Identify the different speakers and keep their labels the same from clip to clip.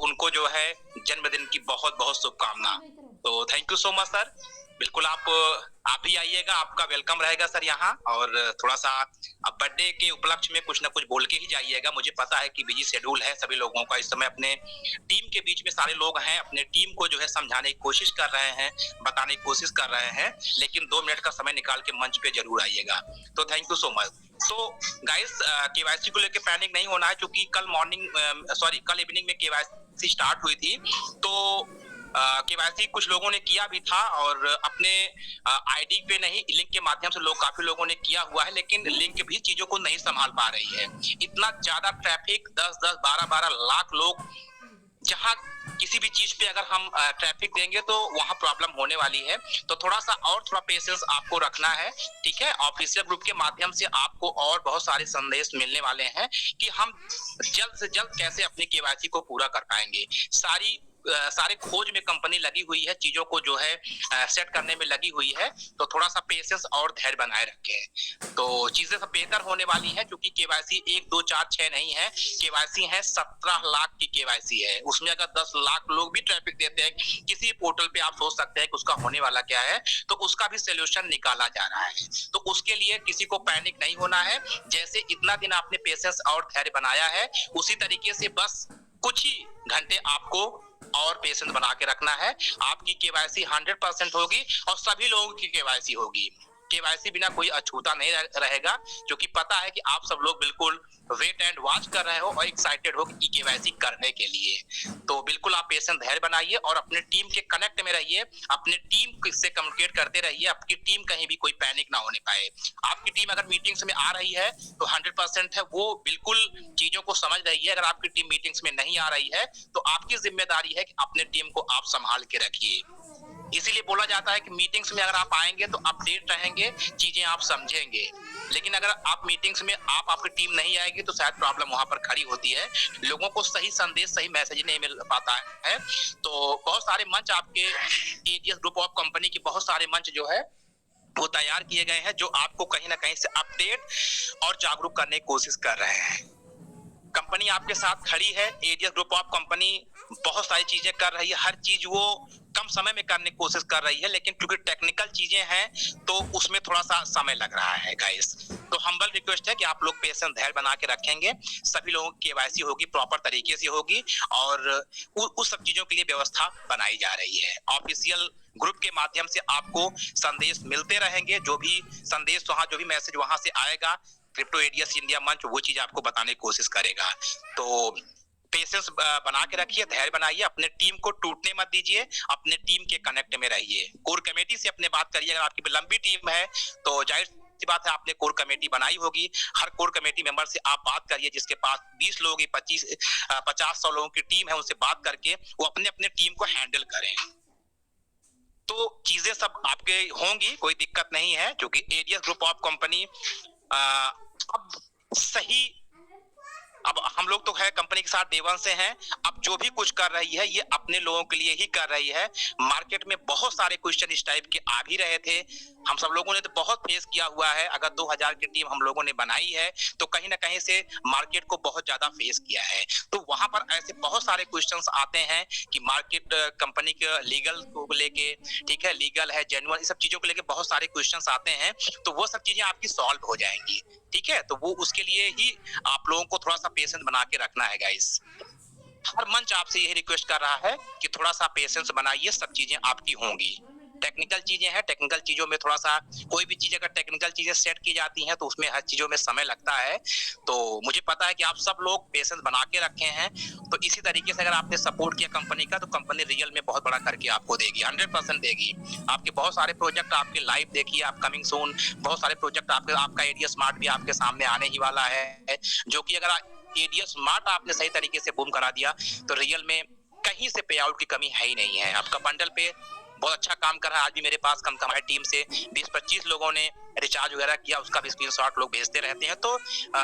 Speaker 1: उनको जो है जन्मदिन की बहुत बहुत शुभकामना। तो thank you so much sir. बिल्कुल आप भी आइएगा, आपका वेलकम रहेगा सर यहाँ। और थोड़ा सा अब बर्थडे के उपलक्ष्य में कुछ ना कुछ बोल के ही जाइएगा। मुझे पता है कि बिजी शेड्यूल है सभी लोगों का इस समय। अपने टीम के बीच में सारे लोग हैं, अपने टीम को जो है समझाने की कोशिश कर रहे हैं, बताने की कोशिश कर रहे हैं, लेकिन 2 मिनट का समय निकाल के मंच पे जरूर आइएगा। तो थैंक यू सो मच। तो गाइस, केवाईसी को लेकर पैनिक नहीं होना है, क्योंकि कल इवनिंग में केवाईसी स्टार्ट हुई थी। तो केवाईसी कुछ लोगों ने किया भी था और अपने आईडी पे नहीं, लिंक के माध्यम से काफी लोगों ने किया हुआ है, लेकिन लिंक भी चीजों को नहीं संभाल पा रही है। इतना ज्यादा ट्रैफिक, 10-10, 12-12 लाख लोग, जहां किसी भी चीज पे अगर हम ट्रैफिक देंगे तो वहां प्रॉब्लम होने वाली है। तो थोड़ा पेशेंस आपको रखना है, ठीक है। ऑफिशियल ग्रुप के माध्यम से आपको और बहुत सारे संदेश मिलने वाले हैं कि हम जल्द से जल्द कैसे अपनी केवाईसी को पूरा कर पाएंगे। सारे खोज में कंपनी लगी हुई है, चीजों को जो है सेट करने में लगी हुई है। तो थोड़ा सा पेशेंस और धैर्य बनाए रखें, तो चीजें सब बेहतर होने वाली है। क्योंकि केवाईसी 1 2 4 6 नहीं है, केवाईसी है 17 लाख की केवाईसी है। उसमें अगर 10 लाख लोग भी ट्रैफिक देते हैं किसी पोर्टल पे, आप सोच सकते हैं कि उसका होने वाला क्या है। तो उसका भी सोल्यूशन निकाला जा रहा है। तो उसके लिए किसी को पैनिक नहीं होना है। जैसे इतना दिन आपने पेशेंस और धैर्य बनाया है, उसी तरीके से बस कुछ ही घंटे आपको और पेशेंस बना के रखना है। आपकी केवाईसी 100% होगी और सभी लोगों की केवाईसी होगी। केवाईसी बिना कोई अछूता नहीं रहेगा, क्योंकि पता है कि आप सब लोग बिल्कुल वेट एंड वॉच कर रहे हो और एक्साइटेड हो कि केवाईसी करने के लिए। तो बिल्कुल आप पेशेंस धैर्य बनाइए और अपने टीम के कनेक्ट में रहिए, अपने टीम से कम्युनिकेट करते रहिए। आपकी टीम कहीं भी कोई पैनिक ना होने पाए। आपकी टीम अगर मीटिंग्स में आ रही है तो 100% है, वो बिल्कुल चीजों को समझ रही है। अगर आपकी टीम मीटिंग्स में नहीं आ रही है तो आपकी जिम्मेदारी है कि अपने टीम को आप संभाल के रखिए। इसीलिए बोला जाता है कि मीटिंग्स में अगर आप आएंगे तो अपडेट रहेंगे, चीजें आप समझेंगे। लेकिन अगर आप मीटिंग्स में आपकी टीम नहीं आएगी तो शायद प्रॉब्लम वहां पर खड़ी होती है, लोगों को सही संदेश, सही मैसेज नहीं मिल पाता है। तो बहुत सारे मंच आपके एजीएस ग्रुप ऑफ कंपनी की, बहुत सारे मंच जो है वो तैयार किए गए हैं, जो आपको कहीं ना कहीं से अपडेट और जागरूक करने की कोशिश कर रहे हैं। कंपनी आपके साथ खड़ी है। एजीएस ग्रुप ऑफ कंपनी बहुत सारी चीजें कर रही है, हर चीज वो कम समय में करने की कोशिश कर रही है, लेकिन क्योंकि टेक्निकल चीजें हैं तो उसमें थोड़ा सा समय लग रहा है गाइस। तो हम्बल रिक्वेस्ट है कि आप लोग पेशेंस धैर्य बना के रखेंगे, सभी लोगों की केवाईसी होगी, प्रॉपर तरीके से होगी और उस सब चीजों के लिए व्यवस्था बनाई जा रही है। ऑफिशियल ग्रुप के माध्यम से आपको संदेश मिलते रहेंगे, जो भी संदेश वहां, जो भी मैसेज वहां से आएगा, क्रिप्टो एडीएस इंडिया मंच वो चीज आपको बताने की कोशिश करेगा। तो पेशेंस बना के रखिए, धैर्य बनाइए, अपने टीम को टूटने मत दीजिए, अपने टीम के कनेक्ट में रहिए। कोर कमेटी से अपने बात करिए। अगर आपकी लंबी टीम है तो जाहिर सी बात है आपने कोर कमेटी बनाई होगी। हर कोर कमेटी मेंबर से आप बात करिए, जिसके पास 20 लोगों की 50-100 लोगों की टीम है, उनसे बात करके वो अपने अपने टीम को हैंडल करें। तो चीजें सब आपके होंगी, कोई दिक्कत नहीं है, क्योंकि एजीएस ग्रुप ऑफ कंपनी अब सही, अब हम लोग तो है कंपनी के साथ डे वन से हैं। अब जो भी कुछ कर रही है ये अपने लोगों के लिए ही कर रही है। मार्केट में बहुत सारे क्वेश्चन इस टाइप के आ भी रहे थे, हम सब लोगों ने तो बहुत फेस किया हुआ है। अगर 2000 की टीम हम लोगों ने बनाई है तो कहीं ना कहीं से मार्केट को बहुत ज्यादा फेस किया है। तो वहां पर ऐसे बहुत सारे क्वेश्चंस आते हैं कि मार्केट कंपनी के लीगल को लेके, ठीक है, लीगल है, जेन्युइन, इस सब चीजों को लेके बहुत सारे क्वेश्चंस आते हैं। तो वो सब चीजें आपकी सॉल्व हो जाएंगी, ठीक है। तो वो उसके लिए ही आप लोगों को थोड़ा सा पेशेंस बना के रखना है गाइस। हर मंच आपसे यही रिक्वेस्ट कर रहा है कि थोड़ा सा पेशेंस बनाइए, सब चीजें आपकी होंगी। टेक्निकल चीजें हैं, टेक्निकल चीजों में थोड़ा सा, कोई भी चीज अगर टेक्निकल चीजें सेट की जाती हैं तो उसमें हर चीजों में समय लगता है। तो मुझे पता है कि आप सब लोग पेशेंस बना के रखे हैं। तो इसी तरीके से अगर आपने सपोर्ट किया कंपनी का तो कंपनी रियल में बहुत बड़ा करके आपको देगी, 100% देगी। आपके बहुत सारे प्रोजेक्ट आपके लाइव देखिए, आप कमिंग सून, बहुत सारे प्रोजेक्ट आपका एडीएस स्मार्ट भी आपके सामने आने ही वाला है, जो कि अगर एडीएस स्मार्ट आपने सही तरीके से बूम करा दिया तो रियल में कहीं से पे आउट की कमी है ही नहीं है। आपका बंडल पे बहुत अच्छा काम कर रहा है। आज भी मेरे पास कम हमारी टीम से 20-25 लोगों ने रिचार्ज वगैरह किया उसका भी स्क्रीनशॉट लोग भेजते रहते हैं। तो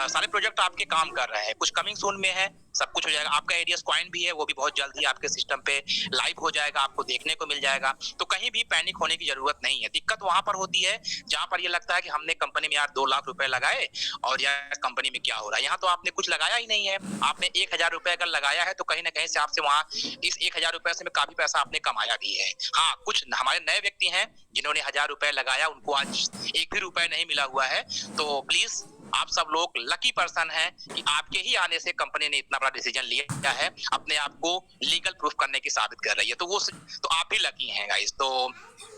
Speaker 1: सारे प्रोजेक्ट आपके काम कर रहे हैं, कुछ कमिंग सून में है, सब कुछ हो जाएगा। आपका एडीएस कॉइन भी है, वो भी बहुत जल्द ही आपके सिस्टम पे लाइव हो जाएगा, आपको देखने को मिल जाएगा। तो कहीं भी पैनिक होने की जरूरत नहीं है। दिक्कत वहां पर होती है जहां पर ये लगता है कि हमने कंपनी में यार 2 लाख रुपए लगाए और यार कंपनी में क्या हो रहा है। यहाँ तो आपने कुछ लगाया ही नहीं है, आपने 1,000 रुपए अगर लगाया है तो कहीं ना कहीं से आपसे वहां इस 1,000 रुपए से काफी पैसा आपने कमाया भी है। हाँ, कुछ हमारे नए व्यक्ति हैं जिन्होंने 1,000 रुपए लगाया, उनको आज 1 भी रुपए नहीं मिला हुआ है। तो प्लीज आप सब लोग लकी पर्सन हैं कि आपके ही आने से कंपनी ने इतना बड़ा डिसीजन लिया है, अपने आप को लीगल प्रूफ करने की साबित कर रही है। तो आप भी लकी हैं गाइस। तो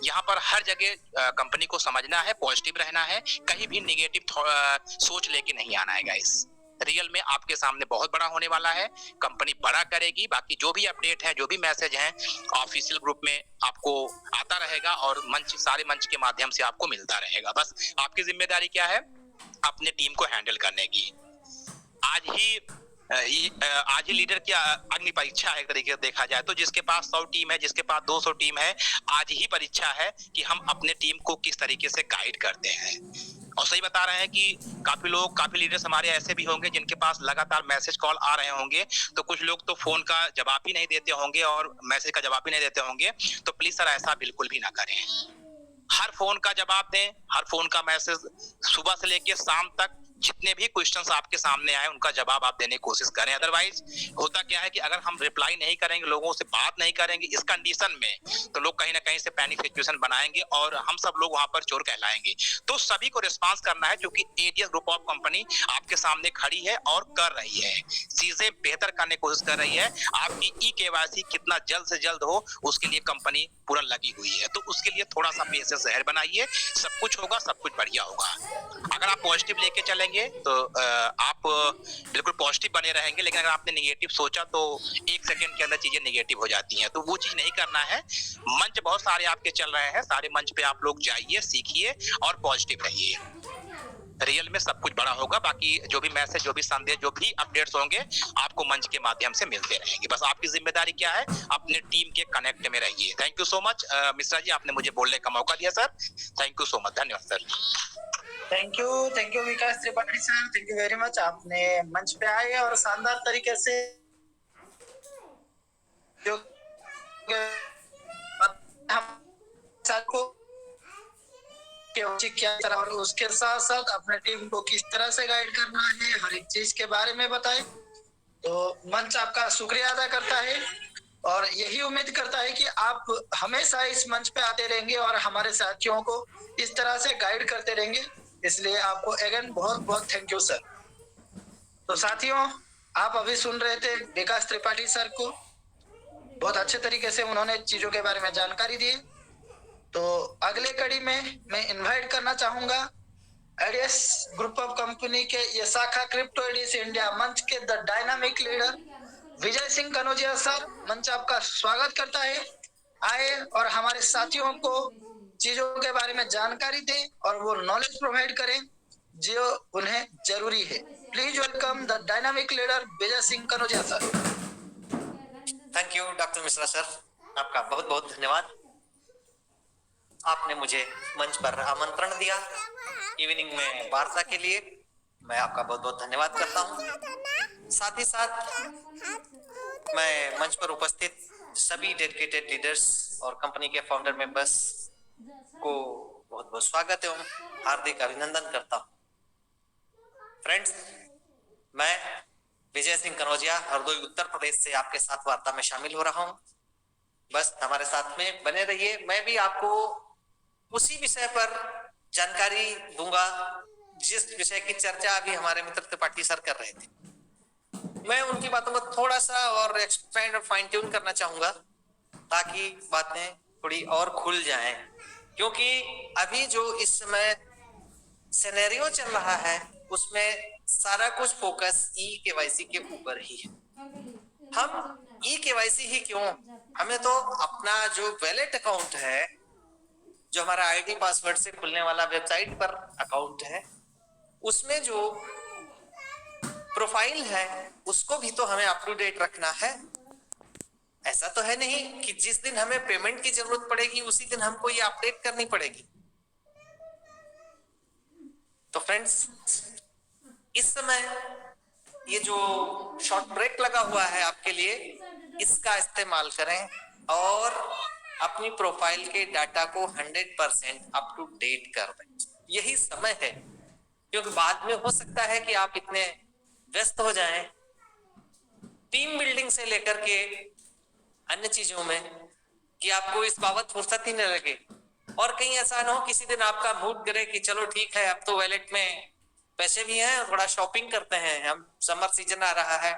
Speaker 1: यहाँ पर हर जगह कंपनी को समझना है, पॉजिटिव रहना है, कहीं भी नेगेटिव सोच लेके नहीं आना है गाइस। रियल में आपके सामने बहुत बड़ा होने वाला है, कंपनी बड़ा करेगी। बाकी जो भी अपडेट है, जो भी मैसेज है, ऑफिशियल ग्रुप में आपको आता रहेगा और सारे मंच के माध्यम से आपको मिलता रहेगा। बस आपकी जिम्मेदारी क्या है, अपने टीम को हैंडल करने की। आज ही लीडर की अग्नि परीक्षा है, एक तरीके से देखा जाए तो। जिसके पास 100 टीम है, जिसके पास 200 टीम है, आज ही परीक्षा है कि हम अपने टीम को किस तरीके से गाइड करते हैं। और सही बता रहे हैं कि काफी लीडर्स हमारे ऐसे भी होंगे जिनके पास लगातार मैसेज कॉल आ रहे होंगे, तो कुछ लोग तो फोन का जवाब ही नहीं देते होंगे और मैसेज का जवाब भी नहीं देते होंगे। तो प्लीज सर ऐसा बिल्कुल भी ना करें। हर फोन का जवाब दें, हर फोन का मैसेज सुबह से लेके शाम तक जितने भी क्वेश्चंस आपके सामने आए उनका जवाब आप देने की कोशिश करें। अदरवाइज होता क्या है कि अगर हम रिप्लाई नहीं करेंगे, लोगों से बात नहीं करेंगे इस कंडीशन में, तो लोग कहीं ना कहीं से पैनिक सिचुएशन बनाएंगे और हम सब लोग वहां पर चोर कहलाएंगे। तो सभी को रिस्पांस करना है, क्योंकि एडीएस ग्रुप ऑफ कंपनी आपके सामने खड़ी है और कर रही है, चीजें बेहतर करने की कोशिश कर रही है। आपकी ई केवाईसी कितना जल्द से जल्द हो उसके लिए कंपनी पूरा लगी हुई है। तो उसके लिए थोड़ा सा पेशेंस जहर बनाइए, सब कुछ होगा, सब कुछ बढ़िया होगा। अगर आप पॉजिटिव लेके चलेंगे तो आप बिल्कुल पॉजिटिव बने रहेंगे। लेकिन अगर आपने नेगेटिव सोचा तो 1 सेकंड के अंदर चीजें नेगेटिव हो जाती हैं, तो वो चीज नहीं करना है। मंच बहुत सारे आपके चल रहे हैं, सारे मंच पे आप लोग जाइए, सीखिए और पॉजिटिव रहिए। रियल में सब कुछ बड़ा होगा। बाकी जो भी मैसेज, जो भी संदेश, जो भी अपडेट्स होंगे आपको मंच के माध्यम से मिलते रहेंगे। बस आपकी जिम्मेदारी क्या है, अपने टीम के कनेक्ट में रहिए। Thank you so much Mishra ji, आपने मुझे बोलने का मौका दिया sir. Thank you so much, धन्यवाद sir.
Speaker 2: Thank you Vikas Tripathi sir, thank you very much. आपने मंच पे आए और शानदार तरीके से जो हम सबको क्या तरह और उसके साथ साथ अपने टीम को किस तरह से गाइड करना है, हर एक चीज के बारे में बताए। तो मंच आपका शुक्रिया अदा करता है और यही उम्मीद करता है कि आप हमेशा इस मंच पे आते रहेंगे और हमारे साथियों को इस तरह से गाइड करते रहेंगे। इसलिए आपको अगेन बहुत बहुत थैंक यू सर। तो साथियों, आप अभी सुन रहे थे विकास त्रिपाठी सर को, बहुत अच्छे तरीके से उन्होंने चीजों के बारे में जानकारी दी। तो अगले कड़ी में मैं इनवाइट करना चाहूंगा एडीएस ग्रुप ऑफ कंपनी के ये शाखा क्रिप्टो एडीएस इंडिया मंच के the dynamic leader Vijay Singh Kanaujia sir, मंच आपका स्वागत करता है। आए और हमारे साथियों को चीजों के बारे में जानकारी दें और वो नॉलेज प्रोवाइड करें जो उन्हें जरूरी है। Please welcome the dynamic leader Vijay Singh Kanaujia sir.
Speaker 3: Thank you doctor Mishra sir, आपका बहुत बहुत धन्यवाद। आपने मुझे मंच पर आमंत्रण दिया इवनिंग में वार्ता के लिए, मैं आपका बहुत बहुत धन्यवाद करता हूँ। साथ ही साथ मैं मंच पर उपस्थित सभी डेडिकेटेड लीडर्स और कंपनी के फाउंडर मेंबर्स को बहुत बहुत स्वागत एवं हार्दिक अभिनंदन करता हूँ। फ्रेंड्स, मैं विजय सिंह कनौजिया हरदोई उत्तर प्रदेश से आपके साथ वार्ता में शामिल हो रहा हूँ। बस हमारे साथ में बने रहिए। मैं भी आपको उसी विषय पर जानकारी दूंगा जिस विषय की चर्चा अभी हमारे मित्र त्रिपाठी सर कर रहे थे। मैं उनकी बातों को थोड़ा सा और एक्सपेंड और फाइन ट्यून करना चाहूंगा ताकि बातें थोड़ी और खुल जाएं, क्योंकि अभी जो इस समय सिनेरियो चल रहा है उसमें सारा कुछ फोकस ई केवाईसी के ऊपर ही है। हम ई केवाईसी ही क्यों, हमें तो अपना जो वैलेट अकाउंट है, जो हमारा आईडी पासवर्ड से खुलने वाला वेबसाइट पर अकाउंट है, उसमें जो प्रोफाइल है उसको भी तो हमें अप टू डेट रखना है। ऐसा तो है नहीं कि जिस दिन हमें पेमेंट की जरूरत पड़ेगी उसी दिन हमको ये अपडेट करनी पड़ेगी। तो फ्रेंड्स, इस समय ये जो शॉर्ट ब्रेक लगा हुआ है आपके लिए, इसका इस्तेमाल करें और अपनी प्रोफाइल के डाटा को 100% अप टू डेट कर दें। यही समय है, क्योंकि बाद में हो सकता है कि आप इतने व्यस्त हो जाएं टीम बिल्डिंग से लेकर के अन्य चीजों में कि आपको इस बाबत फुर्सत ही न लगे, और कहीं ऐसा ना हो किसी दिन आपका मूड करे कि चलो ठीक है, अब तो वैलेट में पैसे भी हैं और थोड़ा शॉपिंग करते हैं, हम समर सीजन आ रहा है,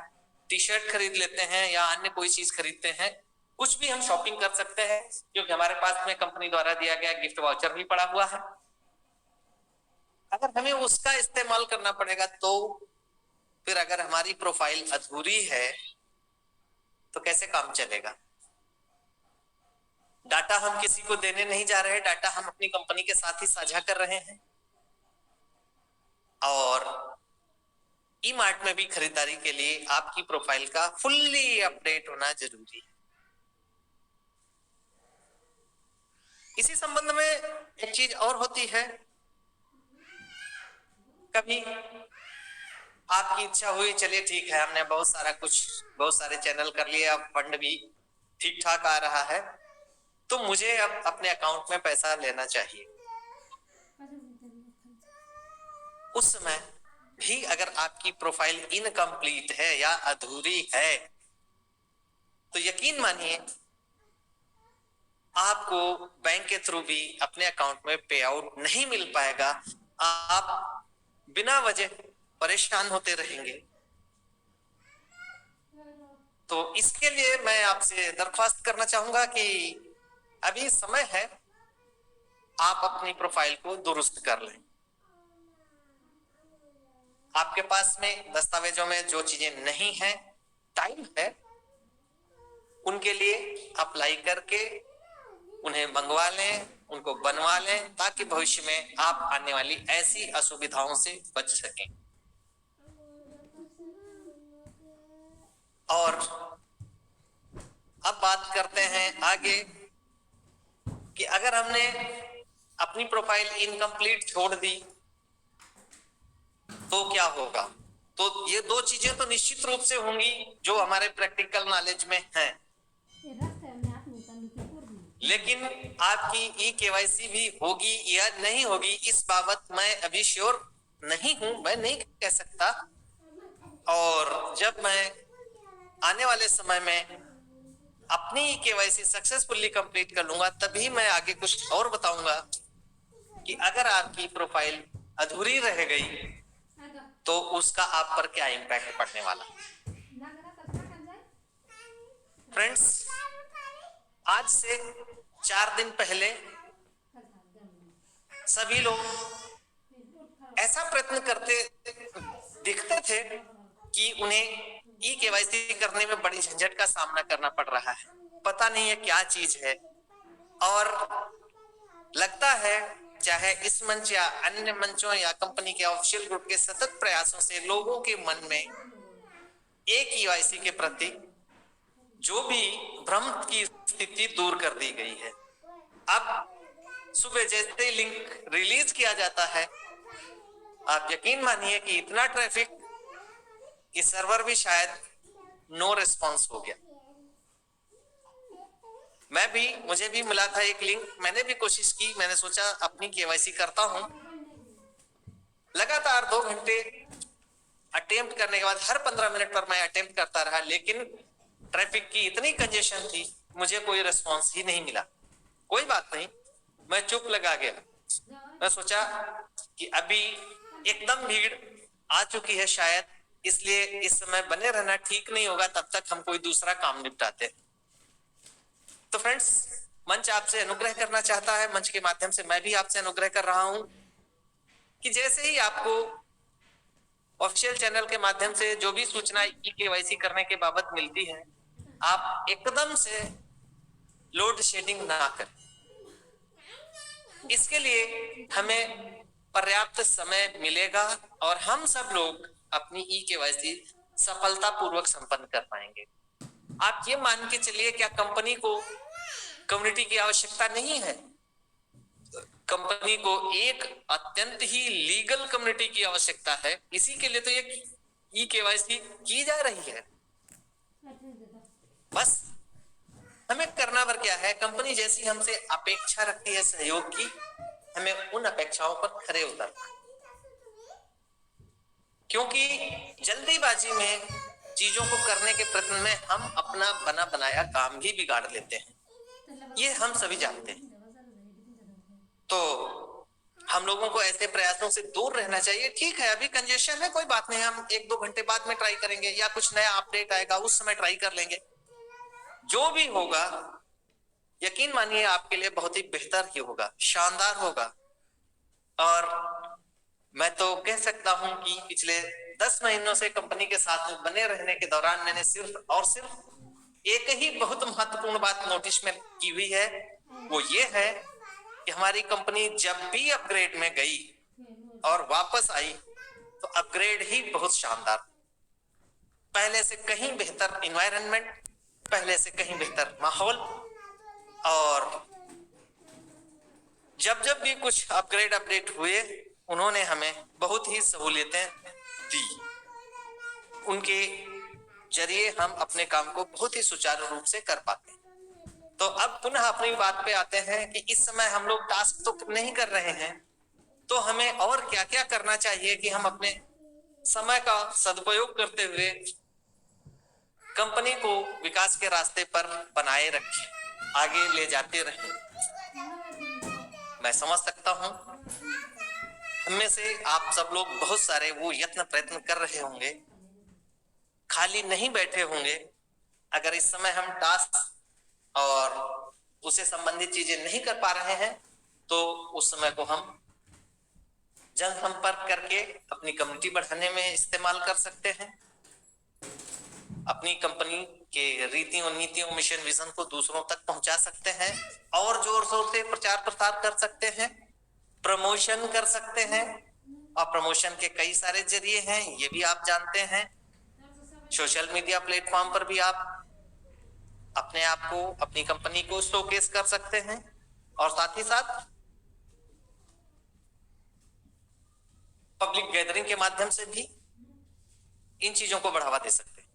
Speaker 3: टी शर्ट खरीद लेते हैं या अन्य कोई चीज खरीदते हैं, कुछ भी हम शॉपिंग कर सकते हैं, क्योंकि हमारे पास में कंपनी द्वारा दिया गया गिफ्ट वाउचर भी पड़ा हुआ है। अगर हमें उसका इस्तेमाल करना पड़ेगा तो फिर अगर हमारी प्रोफाइल अधूरी है तो कैसे काम चलेगा? डाटा हम किसी को देने नहीं जा रहे, डाटा हम अपनी कंपनी के साथ ही साझा कर रहे हैं, और ई मार्ट में भी खरीदारी के लिए आपकी प्रोफाइल का फुल्ली अपडेट होना जरूरी है। इसी संबंध में एक चीज और होती है, कभी आपकी इच्छा हुई, चलिए ठीक है, हमने बहुत सारे चैनल कर लिए, अब फंड भी ठीक ठाक आ रहा है, तो मुझे अब अपने अकाउंट में पैसा लेना चाहिए। उस समय भी अगर आपकी प्रोफाइल इनकम्प्लीट है या अधूरी है तो यकीन मानिए आपको बैंक के थ्रू भी अपने अकाउंट में पे आउट नहीं मिल पाएगा, आप बिना वजह परेशान होते रहेंगे। तो इसके लिए मैं आपसे दरख्वास्त करना चाहूंगा कि अभी समय है, आप अपनी प्रोफाइल को दुरुस्त कर लें। आपके पास में दस्तावेजों में जो चीजें नहीं हैं, टाइम है, उनके लिए अप्लाई करके उन्हें मंगवा लें, उनको बनवा लें, ताकि भविष्य में आप आने वाली ऐसी असुविधाओं से बच सकें। और अब बात करते हैं आगे कि अगर हमने अपनी प्रोफाइल इनकम्प्लीट छोड़ दी तो क्या होगा। तो ये दो चीजें तो निश्चित रूप से होंगी जो हमारे प्रैक्टिकल नॉलेज में हैं, लेकिन आपकी ई केवाईसी भी होगी या नहीं होगी इस बाबत मैं अभी श्योर नहीं हूं, मैं नहीं कह सकता। और जब मैं आने वाले समय में अपनी ई केवाईसी सक्सेसफुली कंप्लीट कर लूंगा तभी मैं आगे कुछ और बताऊंगा कि अगर आपकी प्रोफाइल अधूरी रह गई तो उसका आप पर क्या इम्पैक्ट पड़ने वाला। फ्रेंड्स, आज से 4 दिन पहले सभी लोग ऐसा प्रयत्न करते दिखते थे कि उन्हें ई केवाईसी करने में बड़ी झंझट का सामना करना पड़ रहा है, पता नहीं है क्या चीज है। और लगता है चाहे इस मंच या अन्य मंचों या कंपनी के ऑफिशियल ग्रुप के सतत प्रयासों से लोगों के मन में एक केवाईसी के प्रति जो भी भ्रम की स्थिति दूर कर दी गई है। अब सुबह जैसे ही लिंक रिलीज किया जाता है, आप यकीन मानिए कि इतना ट्रैफिक कि सर्वर भी शायद नो रिस्पॉन्स हो गया। मुझे भी मिला था एक लिंक, मैंने भी कोशिश की, मैंने सोचा अपनी केवाईसी करता हूं। लगातार 2 घंटे अटेम्प्ट करने के बाद हर 15 मिनट पर मैं अटेम्प्ट करता रहा, लेकिन ट्रैफिक की इतनी कंजेशन थी, मुझे कोई रिस्पॉन्स ही नहीं मिला। कोई बात नहीं, मैं चुप लगा गया। मैं सोचा कि अभी एकदम भीड़ आ चुकी है शायद, इसलिए इस समय बने रहना ठीक नहीं होगा, तब तक हम कोई दूसरा काम निपटाते। तो फ्रेंड्स, मंच आपसे अनुग्रह करना चाहता है, मंच के माध्यम से मैं भी आपसे अनुग्रह कर रहा हूं कि जैसे ही आपको ऑफिशियल चैनल के माध्यम से जो भी सूचना ई केवाईसी करने के बाबत मिलती है, आप एकदम से लोड शेडिंग ना करें। इसके लिए हमें पर्याप्त समय मिलेगा और हम सब लोग अपनी ई केवाईसी सफलतापूर्वक संपन्न कर पाएंगे। आप ये मान के चलिए, क्या कंपनी को कम्युनिटी की आवश्यकता नहीं है? कंपनी को एक अत्यंत ही लीगल कम्युनिटी की आवश्यकता है। इसी के लिए तो ये ई-केवाईसी की जा रही है। बस हमें करना पर क्या है, कंपनी जैसी हमसे अपेक्षा रखती है सहयोग की, हमें उन अपेक्षाओं पर खरे उतरना, क्योंकि जल्दीबाजी में चीजों को करने के प्रयत्न में हम अपना बना बनाया काम भी बिगाड़ लेते हैं, ये हम सभी जानते हैं। तो हम लोगों को ऐसे प्रयासों से दूर रहना चाहिए। ठीक है, अभी कंजेशन है, कोई बात नहीं, हम 1-2 घंटे बाद में ट्राई करेंगे, या कुछ नया अपडेट आएगा उस समय ट्राई कर लेंगे। जो भी होगा यकीन मानिए आपके लिए बहुत ही बेहतर ही होगा, शानदार होगा। और मैं तो कह सकता हूं कि पिछले 10 महीनों से कंपनी के साथ में बने रहने के दौरान मैंने सिर्फ और सिर्फ एक ही बहुत महत्वपूर्ण बात नोटिस में की हुई है, वो ये है कि हमारी कंपनी जब भी अपग्रेड में गई और वापस आई तो अपग्रेड ही बहुत शानदार, पहले से कहीं बेहतर एनवायरनमेंट, पहले से कहीं बेहतर माहौल। और जब जब भी कुछ अपडेट हुए उन्होंने हमें बहुत ही सहूलियतें दी, उनके जरिए हम अपने काम को बहुत ही सुचारू रूप से कर पाते हैं। तो अब पुनः अपनी बात पे आते हैं कि इस समय हम लोग टास्क तो नहीं कर रहे हैं, तो हमें और क्या क्या करना चाहिए कि हम अपने समय का सदुपयोग करते हुए कंपनी को विकास के रास्ते पर बनाए रखें, आगे ले जाते रहें। मैं समझ सकता हूं हमें से आप सब लोग बहुत सारे वो यत्न प्रयत्न कर रहे होंगे, खाली नहीं बैठे होंगे। अगर इस समय हम टास्क और उससे संबंधित चीजें नहीं कर पा रहे हैं तो उस समय को हम जनसंपर्क करके अपनी कम्युनिटी बढ़ाने में इस्तेमाल कर सकते हैं, अपनी कंपनी के रीतियों, नीतियों, मिशन, विजन को दूसरों तक पहुंचा सकते हैं, और जोर शोर से प्रचार प्रसार कर सकते हैं, प्रमोशन कर सकते हैं। और प्रमोशन के कई सारे जरिए हैं, ये भी आप जानते हैं। सोशल मीडिया प्लेटफॉर्म पर भी आप अपने आप को, अपनी कंपनी को शोकेस कर सकते हैं, और साथ ही साथ पब्लिक गैदरिंग के माध्यम से भी इन चीजों को बढ़ावा दे सकते हैं।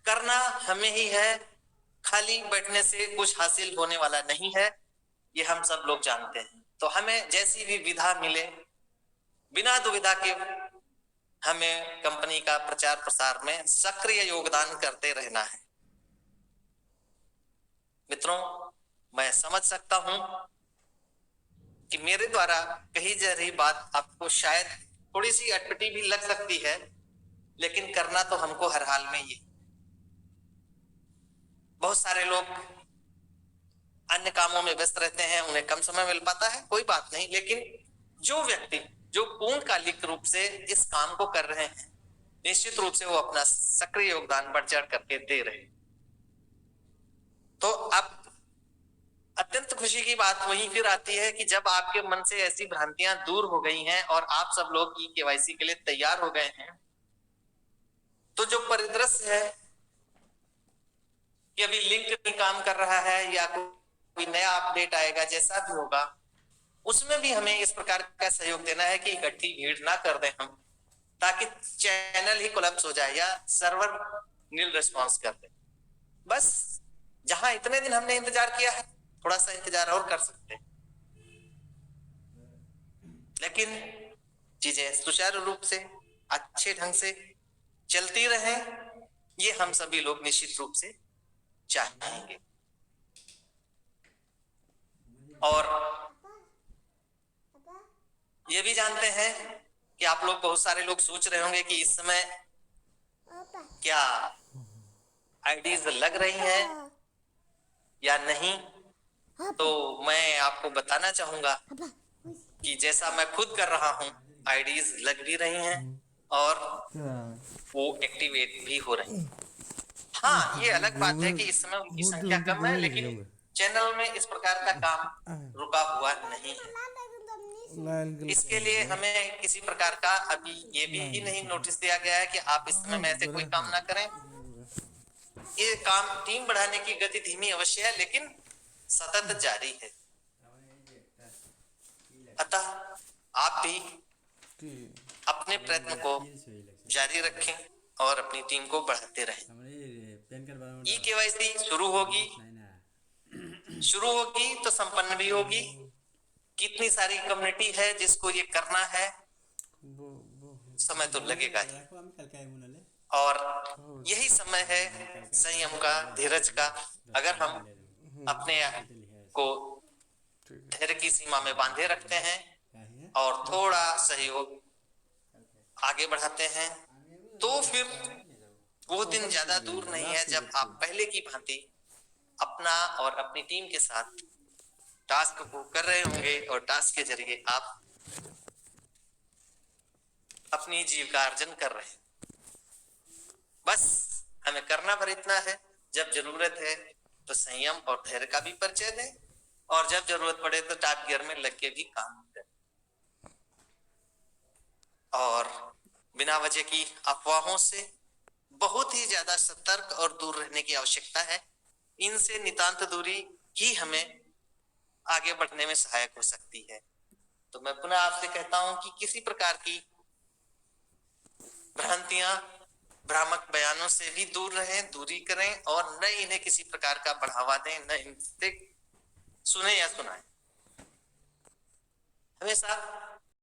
Speaker 3: करना हमें ही है, खाली बैठने से कुछ हासिल होने वाला नहीं है, ये हम सब लोग जानते हैं। तो हमें जैसी भी विधा मिले, बिना दुविधा के हमें कंपनी का प्रचार प्रसार में सक्रिय योगदान करते रहना है। मित्रों, मैं समझ सकता हूं कि मेरे द्वारा कही जा रही बात आपको शायद थोड़ी सी अटपटी भी लग सकती है, लेकिन करना तो हमको हर हाल में ये। बहुत सारे लोग अन्य कामों में व्यस्त रहते हैं, उन्हें कम समय मिल पाता है, कोई बात नहीं, लेकिन जो व्यक्ति जो पूर्णकालिक रूप से इस काम को कर रहे हैं, निश्चित रूप से वो अपना सक्रिय योगदान बढ़ चढ़ करके दे रहे हैं। तो अब अत्यंत खुशी की बात वहीं फिर आती है कि जब आपके मन से ऐसी भ्रांतियां दूर हो गई हैं और आप सब लोग ई-केवाईसी के लिए तैयार हो गए हैं, तो जो परिदृश्य है कि अभी लिंक नहीं काम कर रहा है या कोई नया अपडेट आएगा, जैसा भी होगा, उसमें भी हमें इस प्रकार का सहयोग देना है कि इकट्ठी भीड़ ना कर दें हम, ताकि चैनल ही कोलैप्स हो जाए या सर्वर नील रिस्पॉन्स कर दे। बस जहां इतने दिन हमने इंतजार किया है, थोड़ा सा इंतजार और कर सकते हैं, लेकिन चीजें सुचारू रूप से अच्छे ढंग से चलती रहे, ये हम सभी लोग निश्चित रूप से चाहेंगे। और ये भी जानते हैं कि आप लोग, बहुत सारे लोग सोच रहे होंगे कि इस समय क्या आईडीज लग रही हैं या नहीं, तो मैं आपको बताना चाहूंगा कि जैसा मैं खुद कर रहा हूं, आईडीज लग भी रही हैं और वो एक्टिवेट भी हो रही हैं। हाँ, ये अलग बात है कि इस समय उनकी संख्या कम है, लेकिन चैनल में इस प्रकार का काम रुका हुआ नहीं है। इसके लिए हमें किसी प्रकार का अभी ये भी नहीं नोटिस दिया गया है कि आप इस समय में ऐसे कोई काम ना करें। ये काम टीम बढ़ाने की गति धीमी अवश्य है, लेकिन सतत जारी है। अतः आप भी अपने प्रयत्न को जारी रखें और अपनी टीम को बढ़ाते रहें। ई-केवाईसी शुरू होगी तो संपन्न भी होगी। कितनी सारी कम्युनिटी है जिसको ये करना है, समय तो लगेगा ही, और यही समय है संयम का, धीरज का। अगर हम अपने को धैर्य की सीमा में बांधे रखते हैं और थोड़ा सहयोग आगे बढ़ाते हैं, तो फिर वो दिन ज्यादा दूर नहीं है जब आप पहले की भांति अपना और अपनी टीम के साथ टास्क को कर रहे होंगे और टास्क के जरिए आप अपनी जीविका अर्जन कर रहे हैं। बस हमें करना पर इतना है, जब जरूरत है तो संयम और धैर्य का भी परिचय दें, और जब जरूरत पड़े तो टॉप गियर में लग के भी काम करें। और बिना वजह की अफवाहों से बहुत ही ज्यादा सतर्क और दूर रहने की आवश्यकता है। इनसे नितांत दूरी ही हमें आगे बढ़ने में सहायक हो सकती है। तो मैं पुनः आपसे कहता हूं कि किसी प्रकार की भ्रांतियां, भ्रामक बयानों से भी दूर रहें, दूरी करें, और न इन्हें किसी प्रकार का बढ़ावा दें, न इनसे सुने या सुनाएं। हमेशा